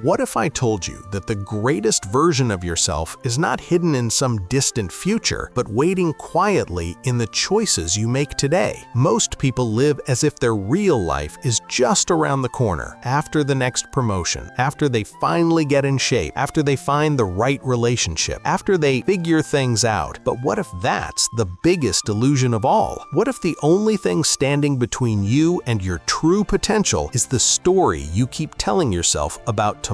What if I told you that the greatest version of yourself is not hidden in some distant future, but waiting quietly in the choices you make today? Most people live as if their real life is just around the corner, after the next promotion, after they finally get in shape, after they find the right relationship, after they figure things out. But what if that's the biggest illusion of all? What if the only thing standing between you and your true potential is the story you keep telling yourself about tomorrow?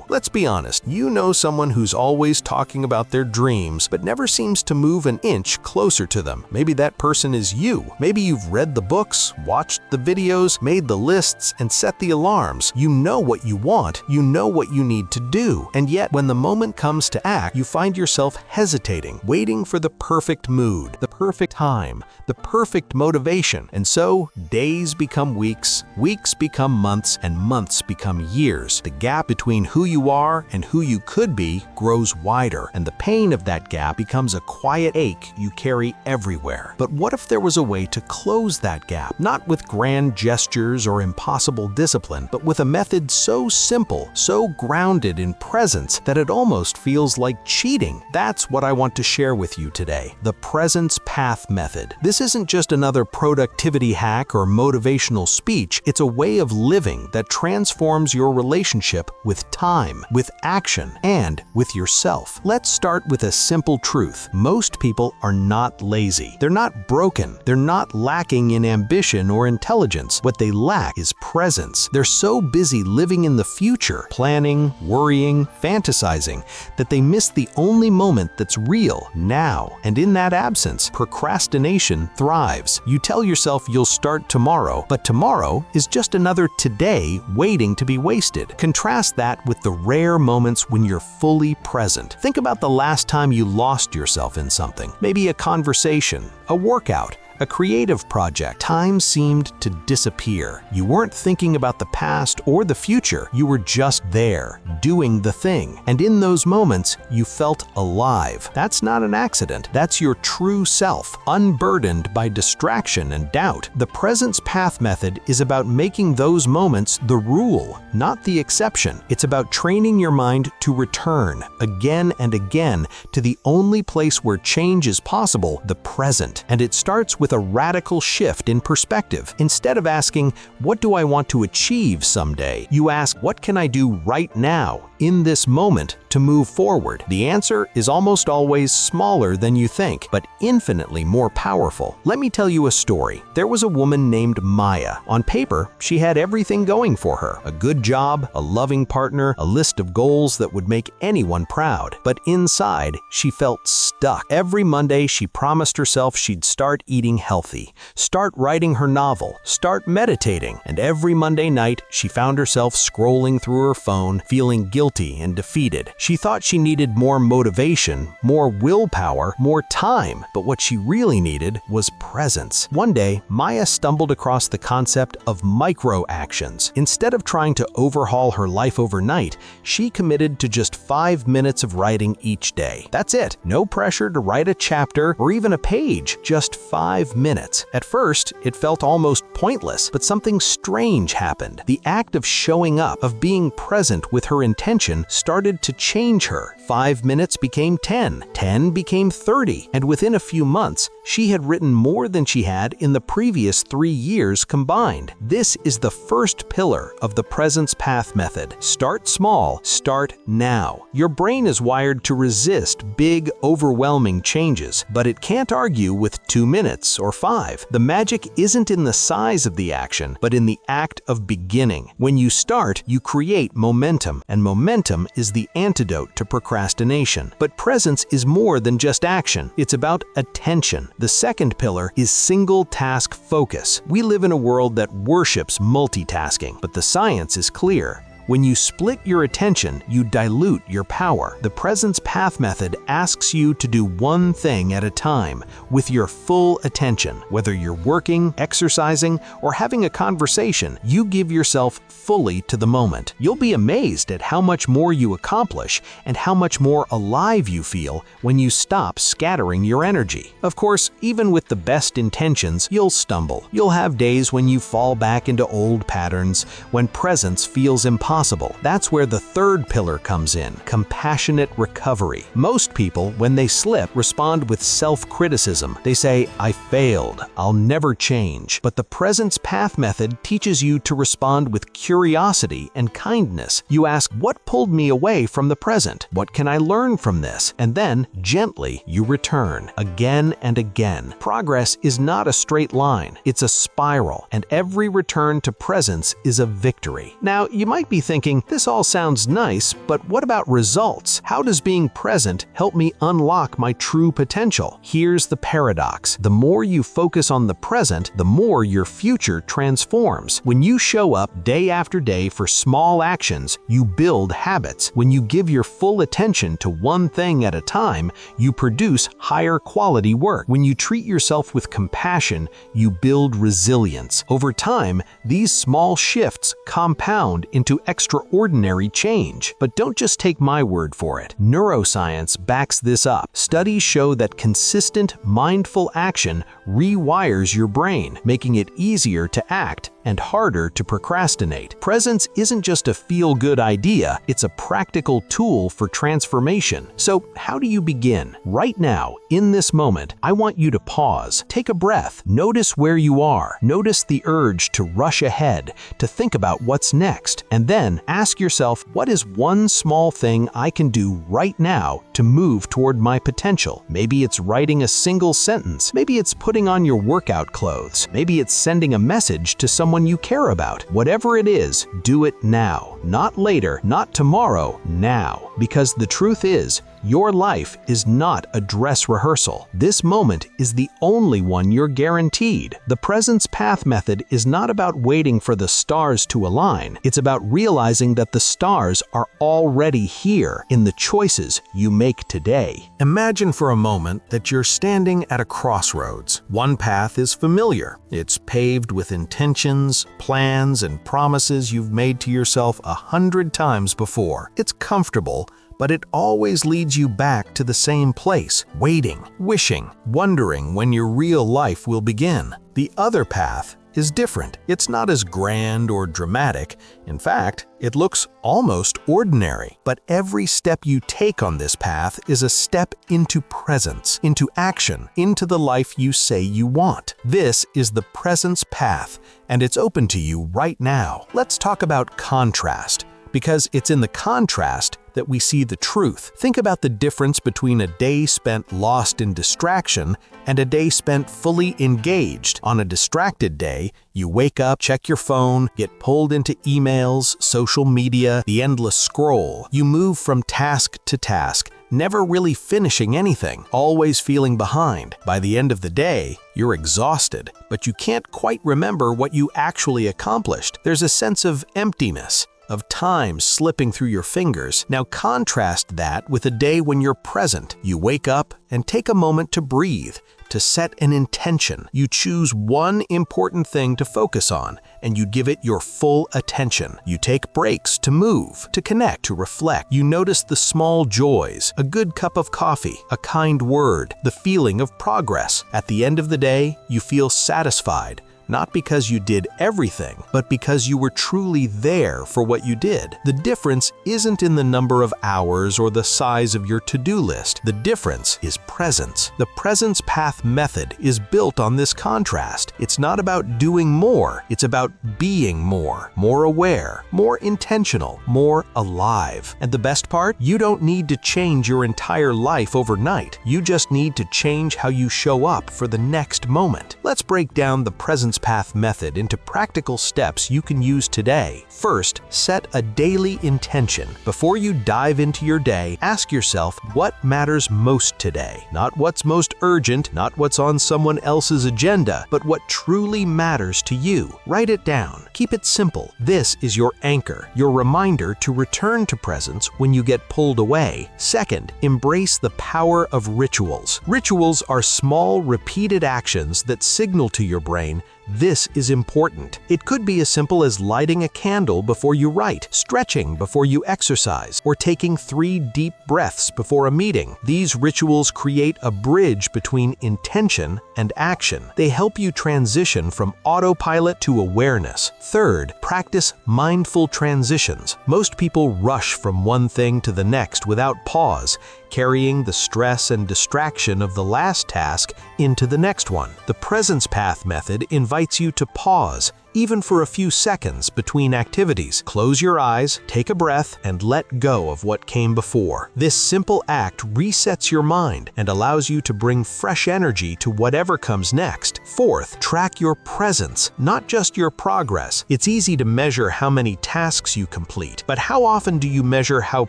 Let's be honest, you know someone who's always talking about their dreams but never seems to move an inch closer to them. Maybe that person is you. Maybe you've read the books, watched the videos, made the lists, and set the alarms. You know what you want, you know what you need to do, and yet when the moment comes to act, you find yourself hesitating, waiting for the perfect mood, the perfect time, the perfect motivation. And so, days become weeks, weeks become months, and months become years. The gap between who you are and who you could be grows wider, and the pain of that gap becomes a quiet ache you carry everywhere. But what if there was a way to close that gap? Not with grand gestures or impossible discipline, but with a method so simple, so grounded in presence that it almost feels like cheating. That's what I want to share with you today, the Presence Path Method. This isn't just another productivity hack or motivational speech, it's a way of living that transforms your relationship with time, with action, and with yourself. Let's start with a simple truth. Most people are not lazy. They're not broken. They're not lacking in ambition or intelligence. What they lack is presence. They're so busy living in the future, planning, worrying, fantasizing, that they miss the only moment that's real, now. And in that absence, procrastination thrives. You tell yourself you'll start tomorrow, but tomorrow is just another today waiting to be wasted. Contrast that with the rare moments when you're fully present. Think about the last time you lost yourself in something. Maybe a conversation, a workout, a creative project. Time seemed to disappear. You weren't thinking about the past or the future. You were just there, doing the thing. And in those moments, you felt alive. That's not an accident. That's your true self, unburdened by distraction and doubt. The Presence Path Method is about making those moments the rule, not the exception. It's about training your mind to return again and again to the only place where change is possible, the present. And it starts with a radical shift in perspective. Instead of asking, "What do I want to achieve someday?" you ask, "What can I do right now, in this moment, to move forward?" The answer is almost always smaller than you think, but infinitely more powerful. Let me tell you a story. There was a woman named Maya. On paper, she had everything going for her: a good job, a loving partner, a list of goals that would make anyone proud. But inside, she felt stuck. Every Monday, she promised herself she'd start eating healthy, start writing her novel, start meditating. And every Monday night, she found herself scrolling through her phone, feeling guilty and defeated. She thought she needed more motivation, more willpower, more time, but what she really needed was presence. One day, Maya stumbled across the concept of micro-actions. Instead of trying to overhaul her life overnight, she committed to just 5 minutes of writing each day. That's it. No pressure to write a chapter or even a page, just 5 minutes. At first, it felt almost pointless, but something strange happened. The act of showing up, of being present with her intention, started to change her. 5 minutes became 10, 10 became 30, and within a few months, she had written more than she had in the previous 3 years combined. This is the first pillar of the Presence Path Method. Start small, start now. Your brain is wired to resist big, overwhelming changes, but it can't argue with 2 minutes or 5. The magic isn't in the size of the action, but in the act of beginning. When you start, you create momentum, and momentum is the antidote to procrastination. But presence is more than just action. It's about attention. The second pillar is single task focus. We live in a world that worships multitasking, but the science is clear. When you split your attention, you dilute your power. The Presence Path Method asks you to do one thing at a time with your full attention. Whether you're working, exercising, or having a conversation, you give yourself fully to the moment. You'll be amazed at how much more you accomplish and how much more alive you feel when you stop scattering your energy. Of course, even with the best intentions, you'll stumble. You'll have days when you fall back into old patterns, when presence feels impossible. possible. That's where the third pillar comes in, compassionate recovery. Most people, when they slip, respond with self-criticism. They say, "I failed, I'll never change." But the Presence Path method teaches you to respond with curiosity and kindness. You ask, what pulled me away from the present? What can I learn from this? And then, gently, you return, again and again. Progress is not a straight line. It's a spiral, and every return to presence is a victory. Now, you might be thinking, this all sounds nice, but what about results? How does being present help me unlock my true potential? Here's the paradox. The more you focus on the present, the more your future transforms. When you show up day after day for small actions, you build habits. When you give your full attention to one thing at a time, you produce higher quality work. When you treat yourself with compassion, you build resilience. Over time, these small shifts compound into extraordinary change. But don't just take my word for it. Neuroscience backs this up. Studies show that consistent, mindful action rewires your brain, making it easier to act and harder to procrastinate. Presence isn't just a feel-good idea, it's a practical tool for transformation. So, how do you begin? Right now, in this moment, I want you to pause, take a breath, notice where you are, notice the urge to rush ahead, to think about what's next, and then ask yourself, what is one small thing I can do right now to move toward my potential? Maybe it's writing a single sentence, maybe it's putting on your workout clothes, maybe it's sending a message to someone you care about. Whatever it is, do it now. Not later, not tomorrow, now. Because the truth is, your life is not a dress rehearsal. This moment is the only one you're guaranteed. The Presence Path method is not about waiting for the stars to align. It's about realizing that the stars are already here in the choices you make today. Imagine for a moment that you're standing at a crossroads. One path is familiar. It's paved with intentions, plans, and promises you've made to yourself 100 times before. It's comfortable, but it always leads you back to the same place, waiting, wishing, wondering when your real life will begin. The other path is different. It's not as grand or dramatic. In fact, it looks almost ordinary. But every step you take on this path is a step into presence, into action, into the life you say you want. This is the Presence Path, and it's open to you right now. Let's talk about contrast, because it's in the contrast that we see the truth. Think about the difference between a day spent lost in distraction and a day spent fully engaged. On a distracted day, you wake up, check your phone, get pulled into emails, social media, the endless scroll. You move from task to task, never really finishing anything, always feeling behind. By the end of the day, you're exhausted, but you can't quite remember what you actually accomplished. There's a sense of emptiness, of time slipping through your fingers. Now contrast that with a day when you're present. You wake up and take a moment to breathe, to set an intention. You choose one important thing to focus on, and you give it your full attention. You take breaks to move, to connect, to reflect. You notice the small joys, a good cup of coffee, a kind word, the feeling of progress. At the end of the day, you feel satisfied, not because you did everything, but because you were truly there for what you did. The difference isn't in the number of hours or the size of your to-do list. The difference is presence. The Presence Path method is built on this contrast. It's not about doing more, it's about being more aware, more intentional, more alive. And the best part? You don't need to change your entire life overnight. You just need to change how you show up for the next moment. Let's break down the Presence Path method into practical steps you can use today. First, set a daily intention. Before you dive into your day, ask yourself what matters most today. Not what's most urgent, not what's on someone else's agenda, but what truly matters to you. Write it down. Keep it simple. This is your anchor, your reminder to return to presence when you get pulled away. Second, embrace the power of rituals. Rituals are small, repeated actions that signal to your brain, this is important. It could be as simple as lighting a candle before you write, stretching before you exercise, or taking 3 deep breaths before a meeting. These rituals create a bridge between intention and action. They help you transition from autopilot to awareness. Third, practice mindful transitions. Most people rush from one thing to the next without pause, carrying the stress and distraction of the last task into the next one. The Presence Path method invites you to pause, even for a few seconds between activities. Close your eyes, take a breath, and let go of what came before. This simple act resets your mind and allows you to bring fresh energy to whatever comes next. Fourth, track your presence, not just your progress. It's easy to measure how many tasks you complete, but how often do you measure how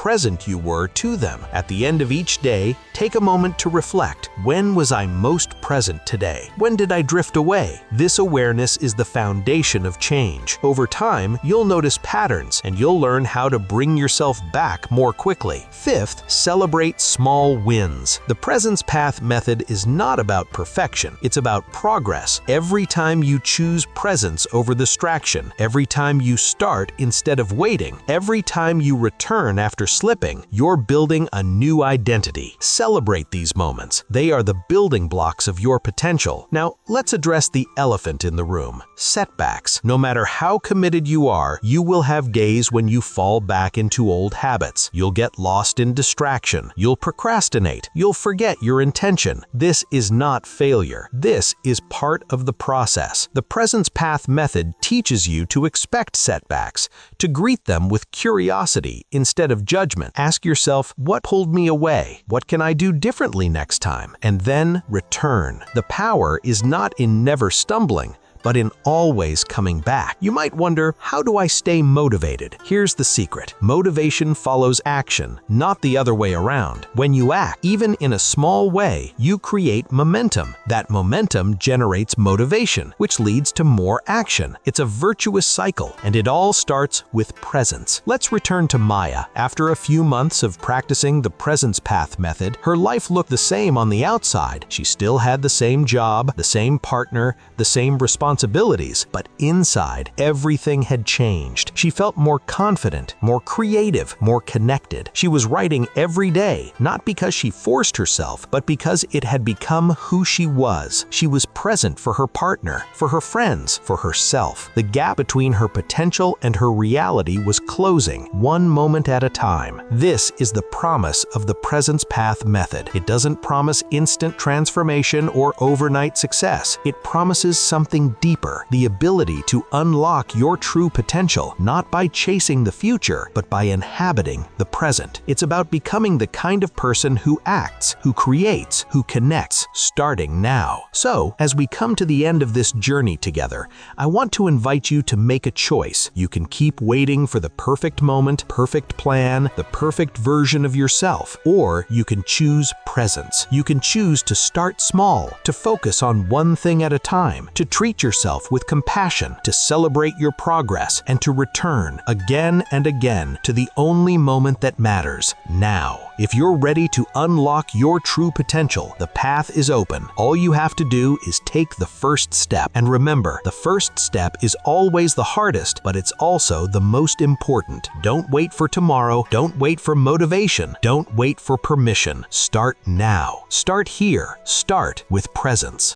present you were to them? At the end of each day, take a moment to reflect. When was I most present today? When did I drift away? This awareness is the foundation of change. Over time, you'll notice patterns and you'll learn how to bring yourself back more quickly. Fifth, celebrate small wins. The Presence Path method is not about perfection, it's about progress. Every time you choose presence over distraction, every time you start instead of waiting, every time you return after slipping, you're building a new identity. Celebrate these moments. They are the building blocks of your potential. Now, let's address the elephant in the room: setbacks. No matter how committed you are, you will have days when you fall back into old habits. You'll get lost in distraction. You'll procrastinate. You'll forget your intention. This is not failure. This is part of the process. The Presence Path method teaches you to expect setbacks, to greet them with curiosity instead of judgment. Ask yourself, what pulled me away? What can I do differently next time? And then return. The power is not in never stumbling, but in always coming back. You might wonder, how do I stay motivated? Here's the secret. Motivation follows action, not the other way around. When you act, even in a small way, you create momentum. That momentum generates motivation, which leads to more action. It's a virtuous cycle, and it all starts with presence. Let's return to Maya. After a few months of practicing the Presence Path method, her life looked the same on the outside. She still had the same job, the same partner, the same responsibilities, but inside, everything had changed. She felt more confident, more creative, more connected. She was writing every day, not because she forced herself, but because it had become who she was. She was present for her partner, for her friends, for herself. The gap between her potential and her reality was closing, one moment at a time. This is the promise of the Presence Path method. It doesn't promise instant transformation or overnight success. It promises something deeper, the ability to unlock your true potential, not by chasing the future, but by inhabiting the present. It's about becoming the kind of person who acts, who creates, who connects, starting now. So, as we come to the end of this journey together, I want to invite you to make a choice. You can keep waiting for the perfect moment, perfect plan, the perfect version of yourself, or you can choose presence. You can choose to start small, to focus on one thing at a time, to treat yourself with compassion, to celebrate your progress, and to return again and again to the only moment that matters, now. If you're ready to unlock your true potential, the path is open. All you have to do is take the first step. And remember, the first step is always the hardest, but it's also the most important. Don't wait for tomorrow. Don't wait for motivation. Don't wait for permission. Start now. Start here. Start with presence.